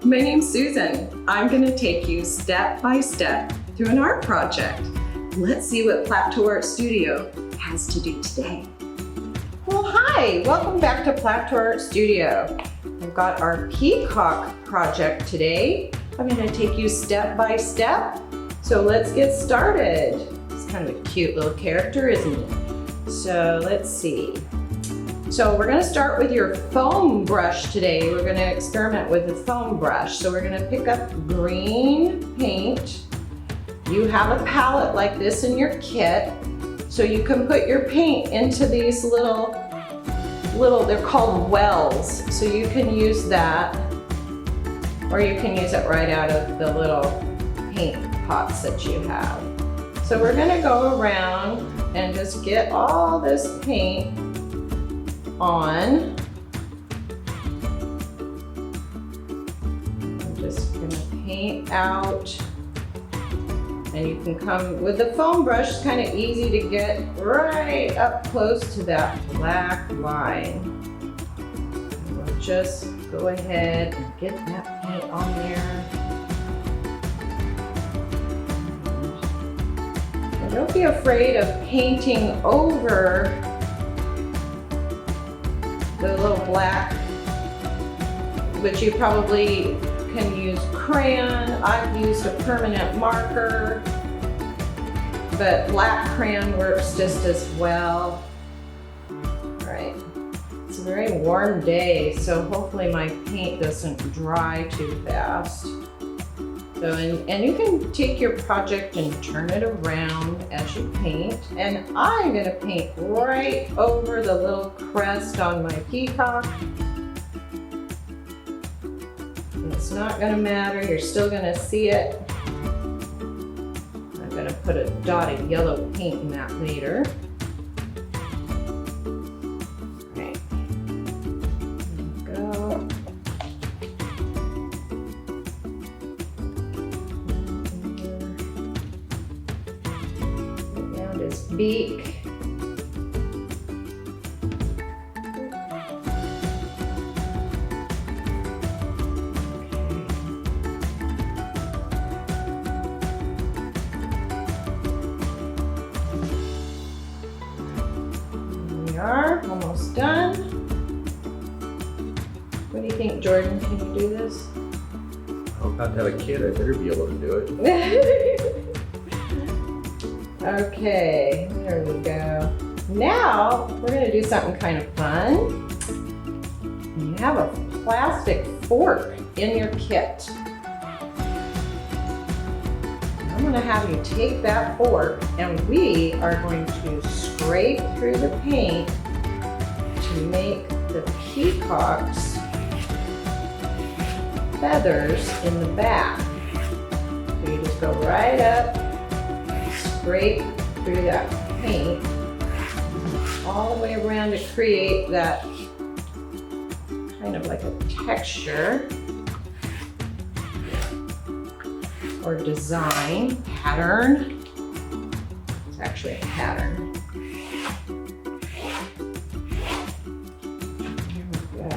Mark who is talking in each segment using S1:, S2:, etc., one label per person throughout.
S1: My name's Susan. I'm going to take you step by step through an art project. Let's see what Plateau Art Studio has to do today. Well, hi, welcome back to Plateau Art Studio. I've got our Peacock project today. I'm going to take you step by step. So let's get started. It's kind of a cute little character, isn't it? So let's see. So we're going to start with your foam brush today. We're going to experiment with the foam brush. So we're going to pick up green paint. You have a palette like this in your kit. So you can put your paint into these little, they're called wells. So you can use that, or you can use it right out of the little paint pots that you have. So we're going to go around and just get all this paint on. I'm just going to paint out, and you can come with the foam brush. It's kind of easy to get right up close to that black line. And we'll just go ahead and get that paint on there. And don't be afraid of painting over the little black, which you probably can use crayon. I've used a permanent marker, but black crayon works just as well. All right, it's a very warm day, so hopefully my paint doesn't dry too fast. So, and you can take your project and turn it around as you paint. And I'm gonna paint right over the little crest on my peacock. And it's not gonna matter, you're still gonna see it. I'm gonna put a dot of yellow paint in that later. Right. There we go. His beak. Here we are, almost done. What do you think, Jordan? Can you do this?
S2: I'm about to have a kid, I better be able to do it.
S1: Okay, there we go. Now we're going to do something kind of fun. You have a plastic fork in your kit. I'm going to have you take that fork, and we are going to scrape through the paint to make the peacock's feathers in the back. So you just go right up, scrape through that paint all the way around to create that kind of like a texture or design pattern. It's actually a pattern. Here we go.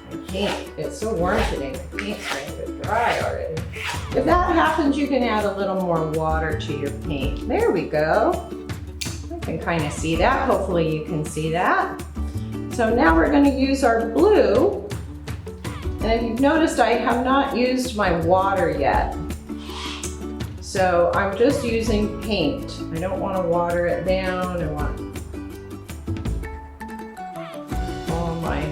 S1: My paint, it's so warm today, my paint's starting to dry already. If that happens, you can add a little more water to your paint. There we go. I can kind of see that. Hopefully you can see that. So now we're going to use our blue. And if you've noticed, I have not used my water yet. So I'm just using paint. I don't want to water it down. I want all my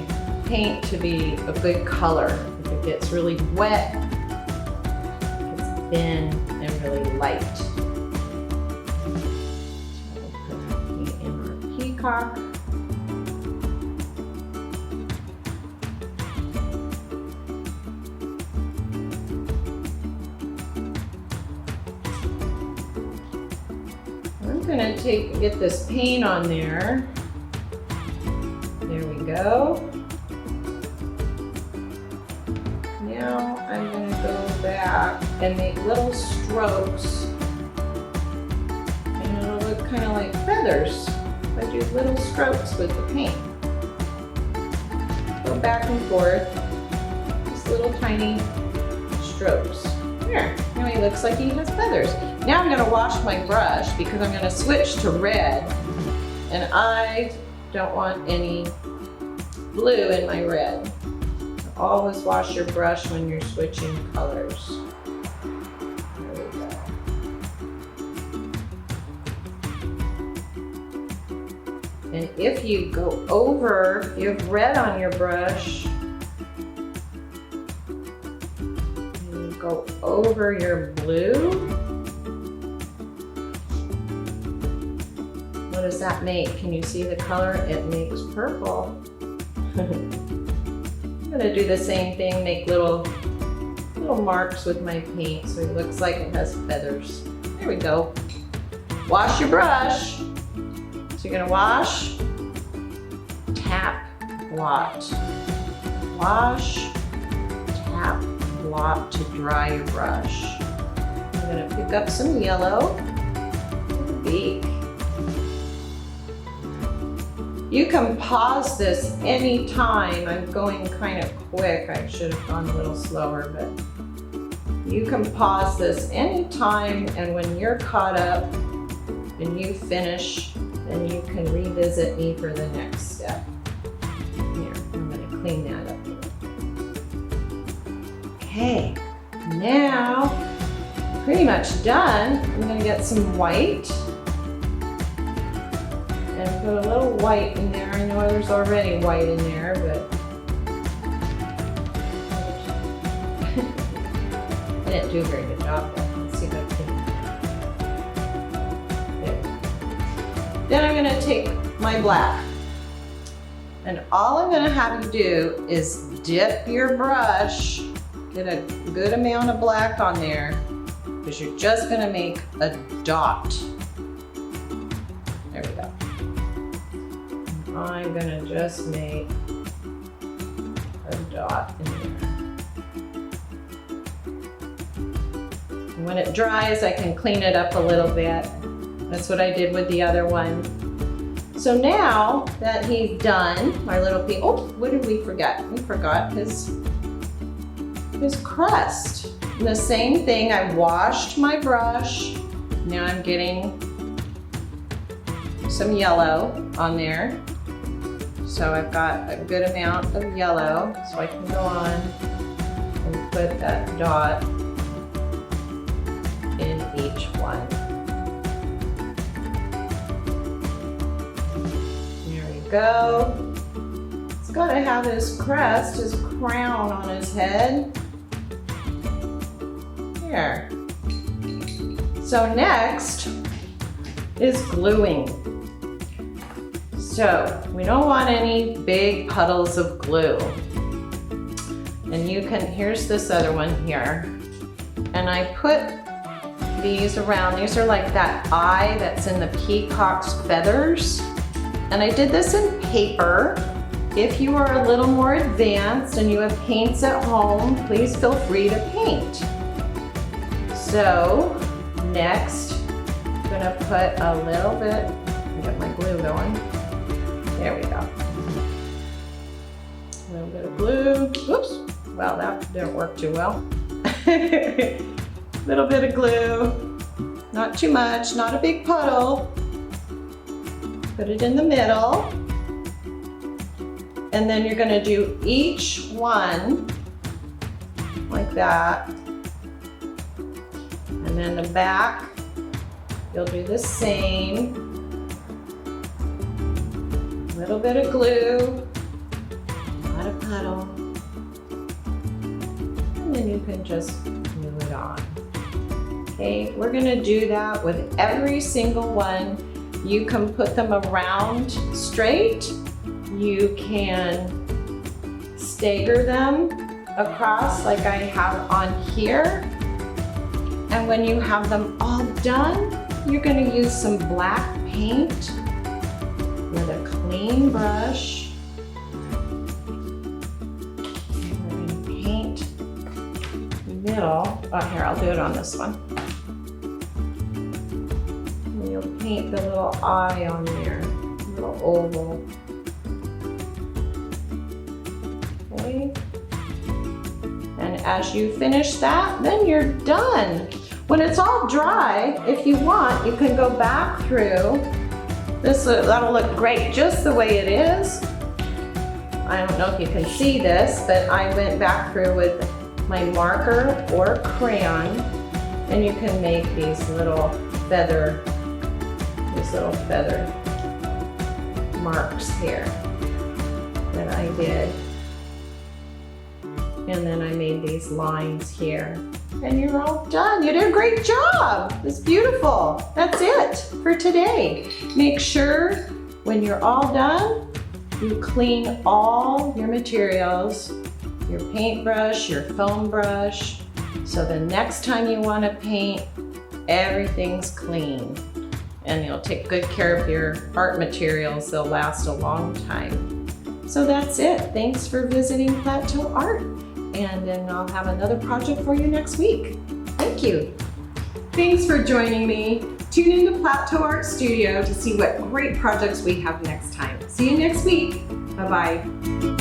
S1: paint to be a good color. If it gets really wet, thin and really light. So we'll put that paint in our peacock. I'm gonna get this paint on there. There we go. Now I'm going to go back and make little strokes, and it'll look kind of like feathers. I do little strokes with the paint. Go back and forth. little tiny strokes. There, now he looks like he has feathers. Now I'm gonna wash my brush because I'm gonna switch to red, and I don't want any blue in my red. Always wash your brush when you're switching colors. There we go. And if you go over, if you have red on your brush, and you go over your blue, what does that make? Can you see the color? It makes purple. I'm gonna do the same thing, make little marks with my paint so it looks like it has feathers. There we go. Wash your brush. So you're gonna wash, tap, blot. Wash, tap, blot to dry your brush. I'm gonna pick up some yellow, beak. You can pause this anytime. I'm going kind of quick. I should have gone a little slower, but you can pause this anytime, and when you're caught up and you finish, then you can revisit me for the next step. Here, I'm gonna clean that up. Okay, now pretty much done. I'm gonna get some white and put a little white in there. I know there's already white in there, but I didn't do a very good job though. Let's see if I can. There. Then I'm gonna take my black. And all I'm gonna have you do is dip your brush, get a good amount of black on there, because you're just gonna make a dot. There we go. I'm gonna just make a dot in there. And when it dries, I can clean it up a little bit. That's what I did with the other one. So now that he's done, my little piece, oh, what did we forget? We forgot his crest. And the same thing, I washed my brush. Now I'm getting some yellow on there. So I've got a good amount of yellow, so I can go on and put that dot in each one. There we go. He's got to have his crest, his crown on his head. There. So next is gluing. So we don't want any big puddles of glue. And you can, here's this other one here. And I put these around. These are like that eye that's in the peacock's feathers. And I did this in paper. If you are a little more advanced and you have paints at home, please feel free to paint. So next, I'm gonna put a little bit, get my glue going. There we go. A little bit of glue. Oops. Well, that didn't work too well. Little bit of glue. Not too much, not a big puddle. Put it in the middle. And then you're gonna do each one like that. And then the back, you'll do the same. Little bit of glue, not a puddle, and then you can just glue it on. Okay, we're gonna do that with every single one. You can put them around straight. You can stagger them across like I have on here. And when you have them all done, you're gonna use some black paint with a clean brush. And we're going to paint the middle. Oh, here, I'll do it on this one. And you'll paint the little eye on there, little oval. Okay. as you finish that, then you're done. When it's all dry, if you want, you can go back through. That'll look great just the way it is. I don't know if you can see this, but I went back through with my marker or crayon, and you can make these little feather marks here that I did. And then I made these lines here. And you're all done. You did a great job. It's beautiful. That's it for today. Make sure when you're all done, you clean all your materials, your paintbrush, your foam brush, so the next time you want to paint, everything's clean. And you'll take good care of your art materials. They'll last a long time. So that's it. Thanks for visiting Plateau Art. And then I'll have another project for you next week. Thank you. Thanks for joining me. Tune into Plateau Art Studio to see what great projects we have next time. See you next week. Bye-bye.